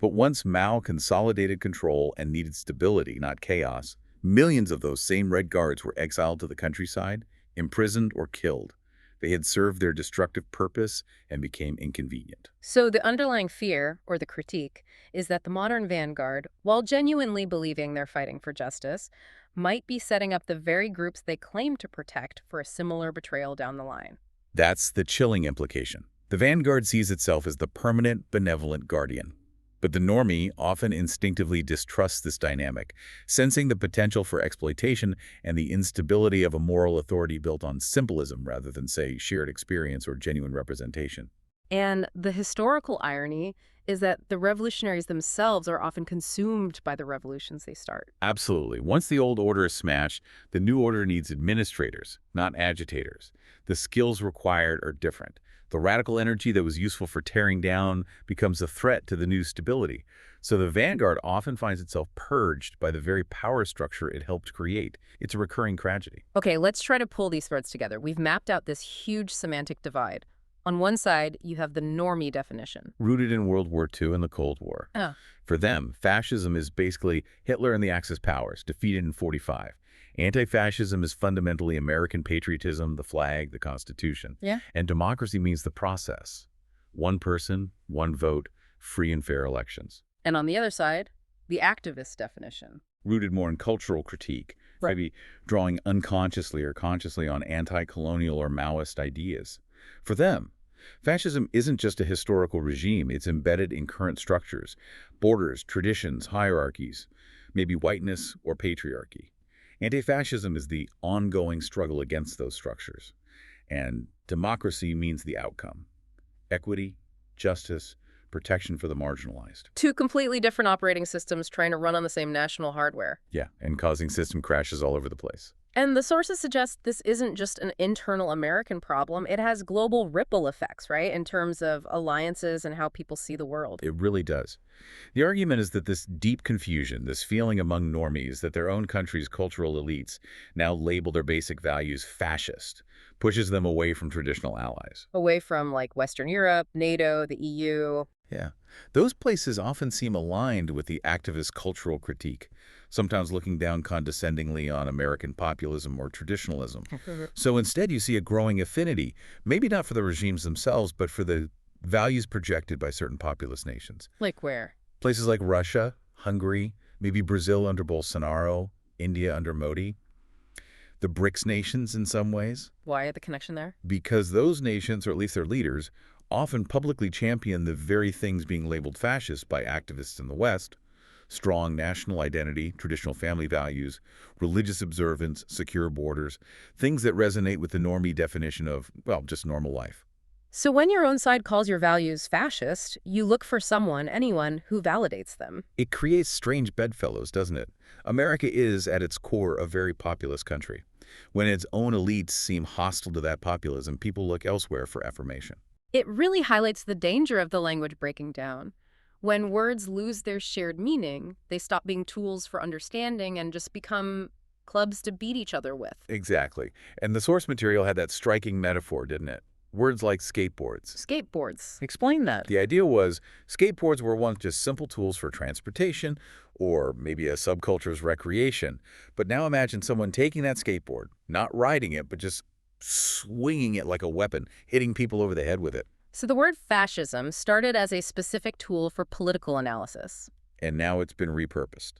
But once Mao consolidated control and needed stability, not chaos, millions of those same Red Guards were exiled to the countryside, imprisoned or killed. They had served their destructive purpose and became inconvenient. So the underlying fear, or the critique, is that the modern vanguard, while genuinely believing they're fighting for justice, might be setting up the very groups they claim to protect for a similar betrayal down the line. That's the chilling implication. The vanguard sees itself as the permanent, benevolent guardian. But the normie often instinctively distrusts this dynamic, sensing the potential for exploitation and the instability of a moral authority built on symbolism rather than, say, shared experience or genuine representation. And the historical irony is that the revolutionaries themselves are often consumed by the revolutions they start. Absolutely. Once the old order is smashed, the new order needs administrators, not agitators. The skills required are different. The radical energy that was useful for tearing down becomes a threat to the new stability. So the vanguard often finds itself purged by the very power structure it helped create. It's a recurring tragedy. Okay, let's try to pull these threads together. We've mapped out this huge semantic divide. On one side, you have the normie definition. Rooted in World War II and the Cold War. Oh. For them, fascism is basically Hitler and the Axis powers, defeated in '45. Anti-fascism is fundamentally American patriotism, the flag, the Constitution. Yeah. And democracy means the process. One person, one vote, free and fair elections. And on the other side, the activist definition. Rooted more in cultural critique, Right. maybe drawing unconsciously or consciously on anti-colonial or Maoist ideas. For them, fascism isn't just a historical regime, it's embedded in current structures, borders, traditions, hierarchies, maybe whiteness or patriarchy. Anti-fascism is the ongoing struggle against those structures. And democracy means the outcome. Equity, justice, protection for the marginalized. Two completely different operating systems trying to run on the same national hardware. Yeah, and causing system crashes all over the place. And the sources suggest this isn't just an internal American problem. It has global ripple effects, right, in terms of alliances and how people see the world. It really does. The argument is that this deep confusion, this feeling among normies that their own country's cultural elites now label their basic values fascist, pushes them away from traditional allies. Away from, like, Western Europe, NATO, the EU. Yeah. Those places often seem aligned with the activist cultural critique, sometimes looking down condescendingly on American populism or traditionalism. So instead you see a growing affinity, maybe not for the regimes themselves, but for the values projected by certain populist nations. Like where? Places like Russia, Hungary, maybe Brazil under Bolsonaro, India under Modi. The BRICS nations in some ways. Why the connection there? Because those nations, or at least their leaders, often publicly champion the very things being labeled fascist by activists in the West: strong national identity, traditional family values, religious observance, secure borders, things that resonate with the normie definition of, well, just normal life. So when your own side calls your values fascist, you look for someone, anyone, who validates them. It creates strange bedfellows, doesn't it? America is, at its core, a very populist country. When its own elites seem hostile to that populism, people look elsewhere for affirmation. It really highlights the danger of the language breaking down. When words lose their shared meaning, they stop being tools for understanding and just become clubs to beat each other with. Exactly. And the source material had that striking metaphor, didn't it? Words like skateboards. Skateboards. Explain that. The idea was skateboards were once just simple tools for transportation or maybe a subculture's recreation. But now imagine someone taking that skateboard, not riding it, but just swinging it like a weapon, hitting people over the head with it. So the word fascism started as a specific tool for political analysis. And now it's been repurposed,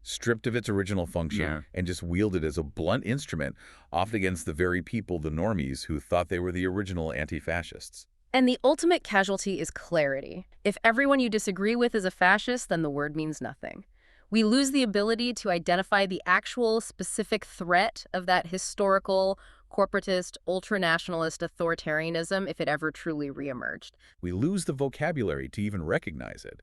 stripped of its original function, and just wielded as a blunt instrument, often against the very people, the normies, who thought they were the original anti-fascists. And the ultimate casualty is clarity. If everyone you disagree with is a fascist, then the word means nothing. We lose the ability to identify the actual specific threat of that historical, corporatist, ultranationalist authoritarianism if it ever truly reemerged. We lose the vocabulary to even recognize it.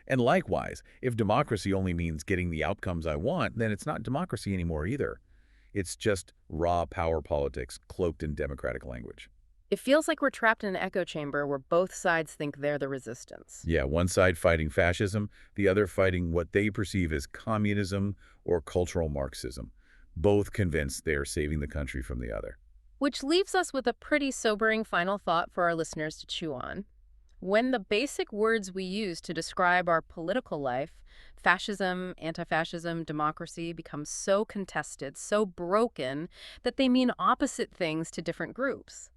And likewise, if democracy only means getting the outcomes I want, then it's not democracy anymore either. It's just raw power politics cloaked in democratic language. It feels like we're trapped in an echo chamber where both sides think they're the resistance. Yeah, one side fighting fascism, the other fighting what they perceive as communism or cultural Marxism, both convinced they are saving the country from the other. Which leaves us with a pretty sobering final thought for our listeners to chew on. When the basic words we use to describe our political life, fascism, anti-fascism, democracy, become so contested, so broken, that they mean opposite things to different groups,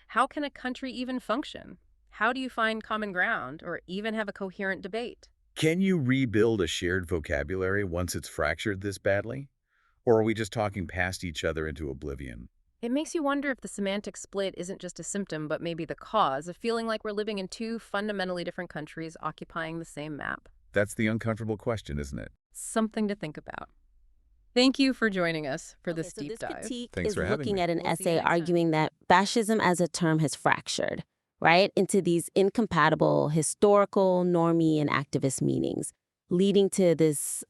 how can a country even function? How do you find common ground or even have a coherent debate? Can you rebuild a shared vocabulary once it's fractured this badly? Or are we just talking past each other into oblivion? It makes you wonder if the semantic split isn't just a symptom, but maybe the cause of feeling like we're living in two fundamentally different countries occupying the same map. That's the uncomfortable question, isn't it? Something to think about. Thank you for joining us for this deep this dive. critique Thanks is for having looking me. at an We'll see you essay next time. arguing that fascism as a term has fractured, right, into these incompatible historical, normie, and activist meanings, leading to this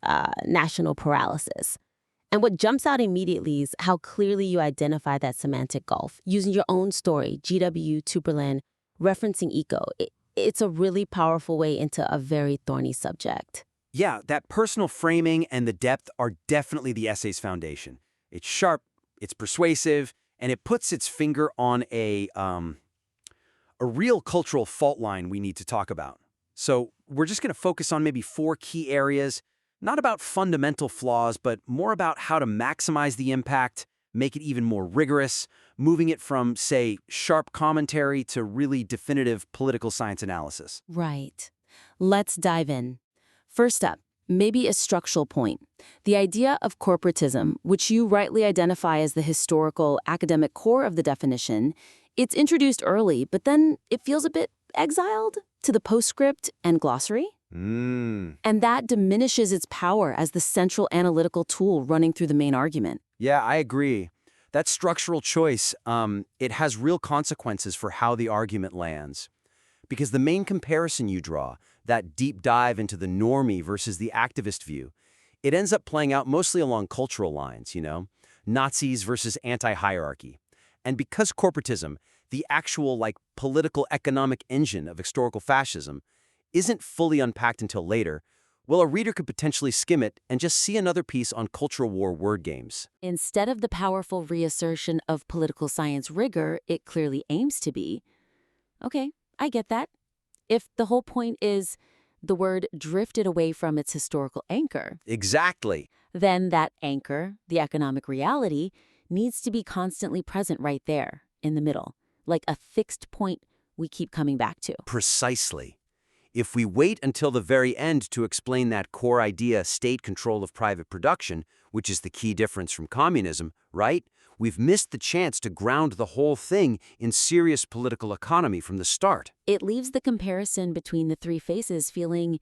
national paralysis. And what jumps out immediately is how clearly you identify that semantic gulf, using your own story, GW, Tuberland, referencing eco. It's a really powerful way into a very thorny subject. Yeah, that personal framing and the depth are definitely the essay's foundation. It's sharp, it's persuasive, and it puts its finger on a real cultural fault line we need to talk about. So we're just going to focus on maybe 4 key areas, not about fundamental flaws, but more about how to maximize the impact, make it even more rigorous, moving it from, say, sharp commentary to really definitive political science analysis. Right. Let's dive in. First up, maybe a structural point. The idea of corporatism, which you rightly identify as the historical academic core of the definition, it's introduced early, but then it feels a bit exiled to the postscript and glossary. And that diminishes its power as the central analytical tool running through the main argument. Yeah, I agree. That structural choice, it has real consequences for how the argument lands. Because the main comparison you draw, that deep dive into the normie versus the activist view, it ends up playing out mostly along cultural lines, Nazis versus anti-hierarchy. And because corporatism, the actual, political economic engine of historical fascism, isn't fully unpacked until later, well, a reader could potentially skim it and just see another piece on cultural war word games. Instead of the powerful reassertion of political science rigor it clearly aims to be, okay, I get that. If the whole point is the word drifted away from its historical anchor, Exactly. then that anchor, the economic reality, needs to be constantly present right there, in the middle, like a fixed point we keep coming back to. Precisely. If we wait until the very end to explain that core idea, state control of private production, which is the key difference from communism, right? We've missed the chance to ground the whole thing in serious political economy from the start. It leaves the comparison between the 3 faces feeling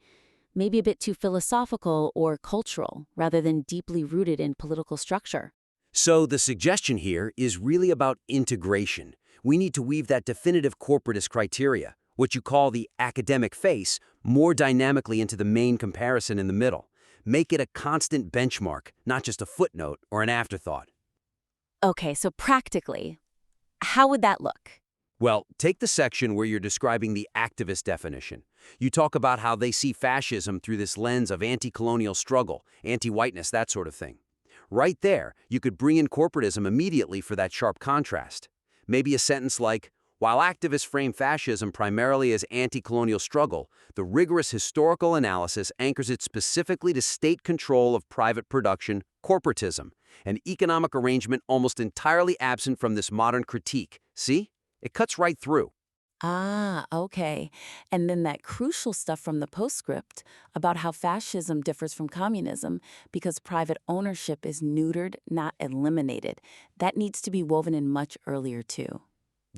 maybe a bit too philosophical or cultural, rather than deeply rooted in political structure. So the suggestion here is really about integration. We need to weave that definitive corporatist criteria, what you call the academic face, more dynamically into the main comparison in the middle. Make it a constant benchmark, not just a footnote or an afterthought. Okay, so practically, how would that look? Well, take the section where you're describing the activist definition. You talk about how they see fascism through this lens of anti-colonial struggle, anti-whiteness, that sort of thing. Right there, you could bring in corporatism immediately for that sharp contrast. Maybe a sentence like, while activists frame fascism primarily as anti-colonial struggle, the rigorous historical analysis anchors it specifically to state control of private production, corporatism, an economic arrangement almost entirely absent from this modern critique. See? It cuts right through. Ah, okay. And then that crucial stuff from the postscript about how fascism differs from communism because private ownership is neutered, not eliminated. That needs to be woven in much earlier, too.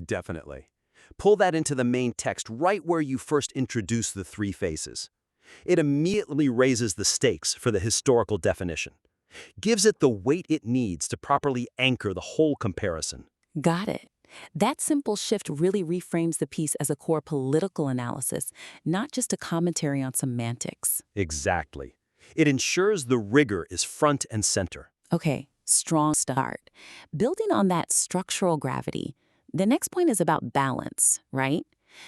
Definitely. Pull that into the main text right where you first introduce the 3 faces. It immediately raises the stakes for the historical definition, gives it the weight it needs to properly anchor the whole comparison. Got it. That simple shift really reframes the piece as a core political analysis, not just a commentary on semantics. Exactly. It ensures the rigor is front and center. Okay, strong start. Building on that structural gravity, the next point is about balance, right?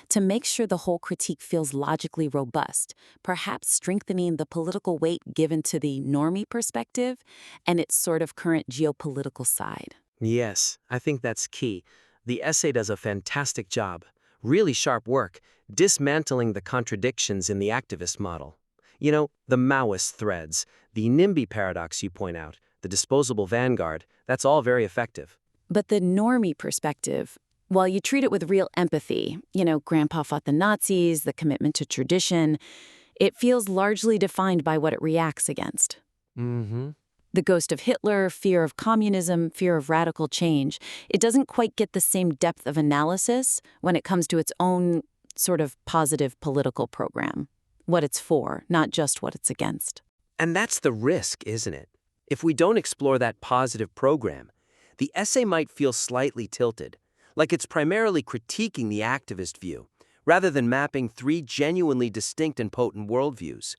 To make sure the whole critique feels logically robust, perhaps strengthening the political weight given to the normie perspective and its sort of current geopolitical side. Yes, I think that's key. The essay does a fantastic job. Really sharp work, dismantling the contradictions in the activist model. You know, the Maoist threads, the NIMBY paradox you point out, the disposable vanguard, that's all very effective. But the normie perspective, while you treat it with real empathy, Grandpa fought the Nazis, the commitment to tradition, it feels largely defined by what it reacts against. Mm-hmm. The ghost of Hitler, fear of communism, fear of radical change, it doesn't quite get the same depth of analysis when it comes to its own sort of positive political program. What it's for, not just what it's against. And that's the risk, isn't it? If we don't explore that positive program, the essay might feel slightly tilted, like it's primarily critiquing the activist view, rather than mapping three genuinely distinct and potent worldviews.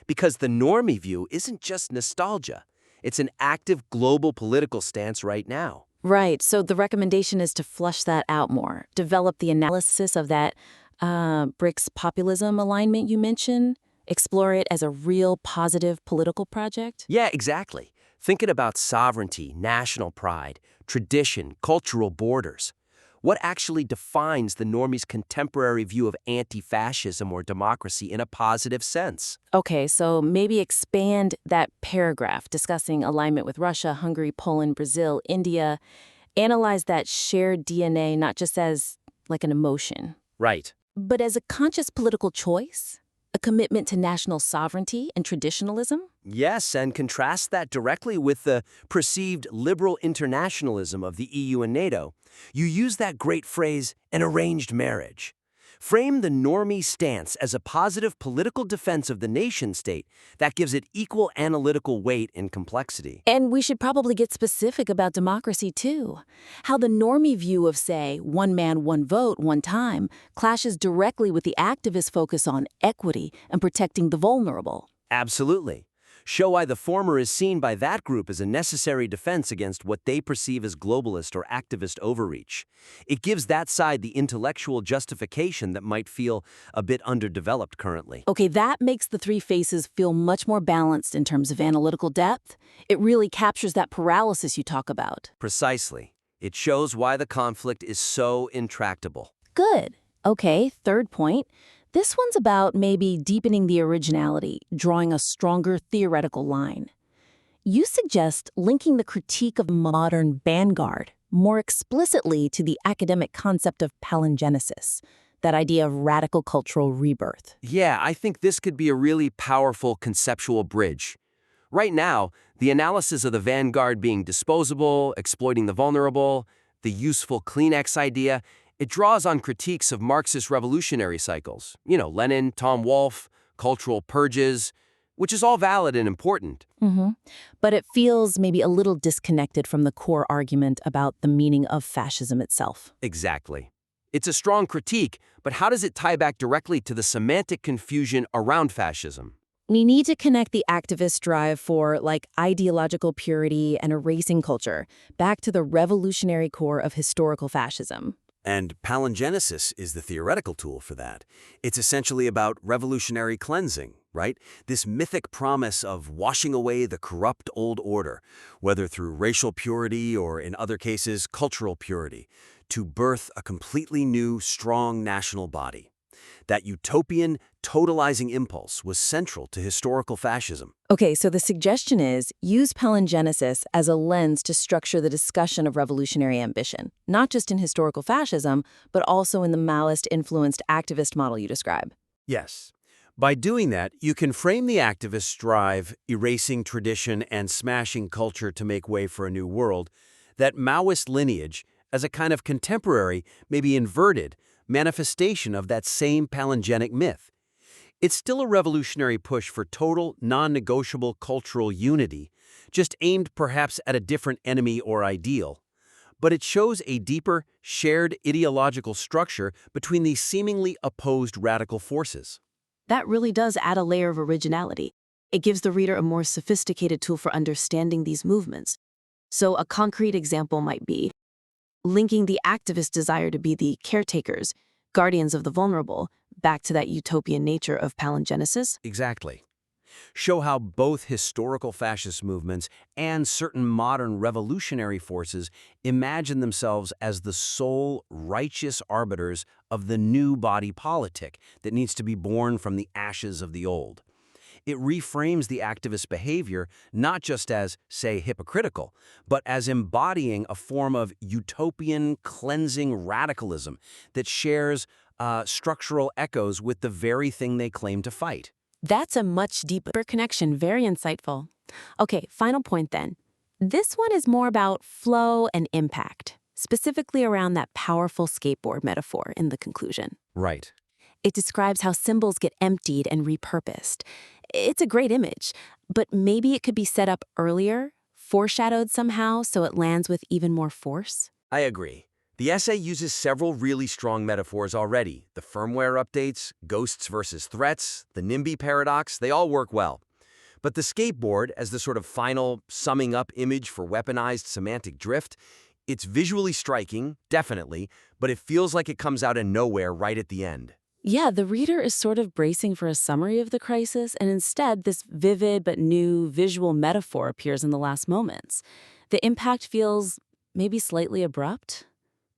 Because the normie view isn't just nostalgia. It's an active global political stance right now. Right, so the recommendation is to flush that out more, develop the analysis of that BRICS populism alignment you mentioned, explore it as a real positive political project? Yeah, exactly. Thinking about sovereignty, national pride, tradition, cultural borders. What actually defines the normies' contemporary view of anti-fascism or democracy in a positive sense? Okay, so maybe expand that paragraph discussing alignment with Russia, Hungary, Poland, Brazil, India. Analyze that shared DNA not just as like an emotion, Right. but as a conscious political choice, a commitment to national sovereignty and traditionalism. Yes, and contrast that directly with the perceived liberal internationalism of the EU and NATO. You use that great phrase, an arranged marriage. Frame the normie stance as a positive political defense of the nation-state that gives it equal analytical weight and complexity. And we should probably get specific about democracy, too. How the normie view of, say, one man, one vote, one time, clashes directly with the activist focus on equity and protecting the vulnerable. Absolutely. Show why the former is seen by that group as a necessary defense against what they perceive as globalist or activist overreach. It gives that side the intellectual justification that might feel a bit underdeveloped currently. Okay, that makes the three faces feel much more balanced in terms of analytical depth. It really captures that paralysis you talk about. Precisely. It shows why the conflict is so intractable. Good. Okay, third point. This one's about maybe deepening the originality, drawing a stronger theoretical line. You suggest linking the critique of modern vanguard more explicitly to the academic concept of palingenesis, that idea of radical cultural rebirth. Yeah, I think this could be a really powerful conceptual bridge. Right now, the analysis of the vanguard being disposable, exploiting the vulnerable, the useful Kleenex idea, it draws on critiques of Marxist revolutionary cycles. Lenin, Tom Wolfe, cultural purges, which is all valid and important. But it feels maybe a little disconnected from the core argument about the meaning of fascism itself. Exactly. It's a strong critique, but how does it tie back directly to the semantic confusion around fascism? We need to connect the activist drive for, ideological purity and erasing culture back to the revolutionary core of historical fascism. And palingenesis is the theoretical tool for that. It's essentially about revolutionary cleansing, right? This mythic promise of washing away the corrupt old order, whether through racial purity or, in other cases, cultural purity, to birth a completely new, strong national body. That utopian, totalizing impulse was central to historical fascism. Okay, so the suggestion is use palingenesis as a lens to structure the discussion of revolutionary ambition, not just in historical fascism, but also in the Maoist-influenced activist model you describe. Yes. By doing that, you can frame the activist drive, erasing tradition and smashing culture to make way for a new world, that Maoist lineage, as a kind of contemporary, maybe inverted, manifestation of that same palingenic myth. It's still a revolutionary push for total, non-negotiable cultural unity, just aimed perhaps at a different enemy or ideal. But it shows a deeper, shared ideological structure between these seemingly opposed radical forces. That really does add a layer of originality. It gives the reader a more sophisticated tool for understanding these movements. So a concrete example might be linking the activist desire to be the caretakers, guardians of the vulnerable, back to that utopian nature of palingenesis. Exactly. show how both historical fascist movements and certain modern revolutionary forces imagine themselves as the sole righteous arbiters of the new body politic that needs to be born from the ashes of the old. It reframes the activist behavior not just as, say, hypocritical, but as embodying a form of utopian, cleansing radicalism that shares structural echoes with the very thing they claim to fight. That's a much deeper connection, very insightful. Okay, final point then. This one is more about flow and impact, specifically around that powerful skateboard metaphor in the conclusion. Right. It describes how symbols get emptied and repurposed. It's a great image, but maybe it could be set up earlier, foreshadowed somehow so it lands with even more force? I agree. The essay uses several really strong metaphors already. The firmware updates, ghosts versus threats, the NIMBY paradox, they all work well. But the skateboard, as the sort of final summing up image for weaponized semantic drift, it's visually striking, definitely, but it feels like it comes out of nowhere right at the end. Yeah, the reader is sort of bracing for a summary of the crisis, and instead this vivid but new visual metaphor appears in the last moments. The impact feels maybe slightly abrupt,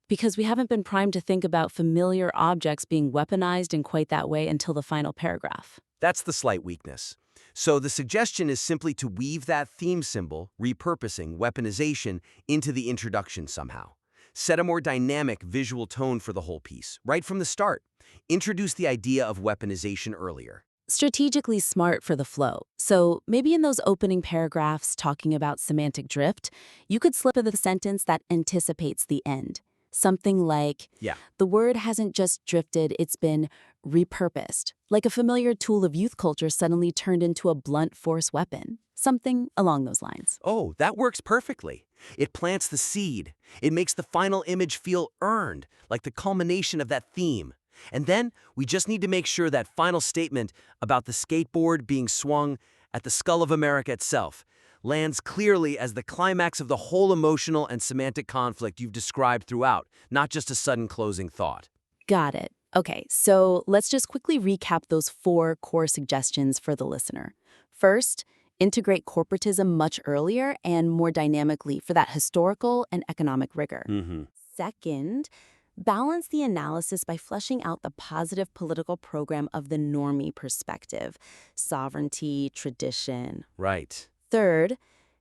because we haven't been primed to think about familiar objects being weaponized in quite that way until the final paragraph. That's the slight weakness. So the suggestion is simply to weave that theme symbol, repurposing, weaponization, into the introduction somehow. Set a more dynamic visual tone for the whole piece, right from the start. Introduce the idea of weaponization earlier. Strategically smart for the flow. So maybe in those opening paragraphs talking about semantic drift, you could slip in the sentence that anticipates the end. Something like, the word hasn't just drifted, it's been repurposed, like a familiar tool of youth culture suddenly turned into a blunt force weapon. Something along those lines. Oh, that works perfectly. It plants the seed. It makes the final image feel earned, like the culmination of that theme. And then we just need to make sure that final statement about the skateboard being swung at the skull of America itself lands clearly as the climax of the whole emotional and semantic conflict you've described throughout, not just a sudden closing thought. Got it. Okay, so let's just quickly recap those 4 core suggestions for the listener. First, integrate corporatism much earlier and more dynamically for that historical and economic rigor. Second, balance the analysis by fleshing out the positive political program of the normie perspective, sovereignty, tradition. Right. Third,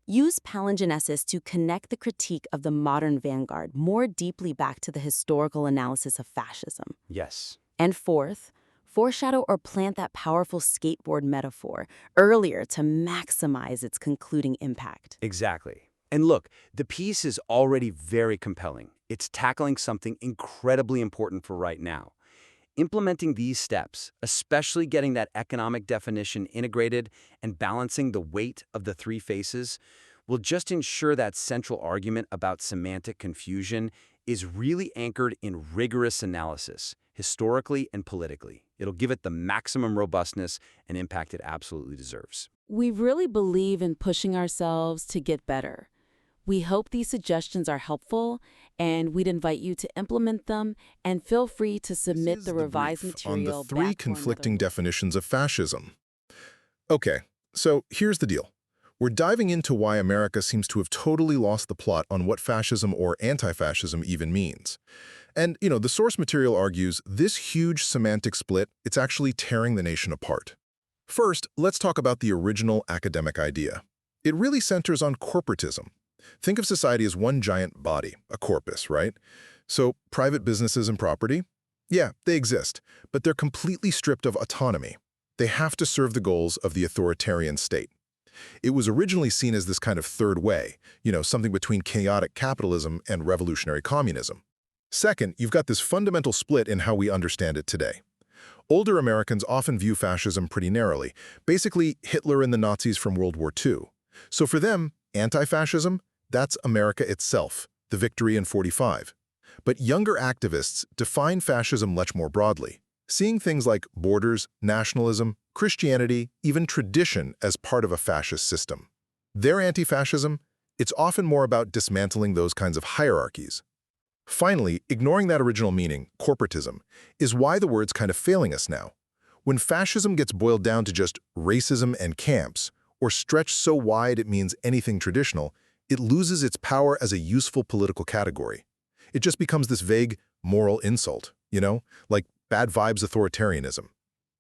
use palingenesis to connect the critique of the modern vanguard more deeply back to the historical analysis of fascism. Yes. And fourth, foreshadow or plant that powerful skateboard metaphor earlier to maximize its concluding impact. Exactly. And look, the piece is already very compelling. It's tackling something incredibly important for right now. Implementing these steps, especially getting that economic definition integrated and balancing the weight of the 3 faces, will just ensure that central argument about semantic confusion is really anchored in rigorous analysis, historically and politically. It'll give it the maximum robustness and impact it absolutely deserves. We really believe in pushing ourselves to get better. We hope these suggestions are helpful, and we'd invite you to implement them, and feel free to submit the revised material on the 3 conflicting definitions of fascism. Okay, so here's the deal. We're diving into why America seems to have totally lost the plot on what fascism or anti-fascism even means. And, the source material argues this huge semantic split, it's actually tearing the nation apart. First, let's talk about the original academic idea. It really centers on corporatism. Think of society as one giant body, a corpus, right? So private businesses and property? Yeah, they exist, but they're completely stripped of autonomy. They have to serve the goals of the authoritarian state. It was originally seen as this kind of third way, something between chaotic capitalism and revolutionary communism. Second, you've got this fundamental split in how we understand it today. Older Americans often view fascism pretty narrowly, basically Hitler and the Nazis from World War II. So for them, anti-fascism, that's America itself, the victory in '45. But younger activists define fascism much more broadly, seeing things like borders, nationalism, Christianity, even tradition as part of a fascist system. Their anti-fascism, it's often more about dismantling those kinds of hierarchies. Finally, ignoring that original meaning, corporatism, is why the word's kind of failing us now. When fascism gets boiled down to just racism and camps, or stretched so wide it means anything traditional, it loses its power as a useful political category. It just becomes this vague moral insult, like bad vibes authoritarianism.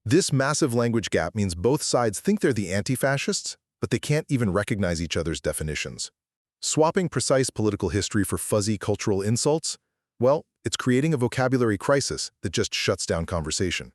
This massive language gap means both sides think they're the anti-fascists, but they can't even recognize each other's definitions. Swapping precise political history for fuzzy cultural insults? Well, it's creating a vocabulary crisis that just shuts down conversation.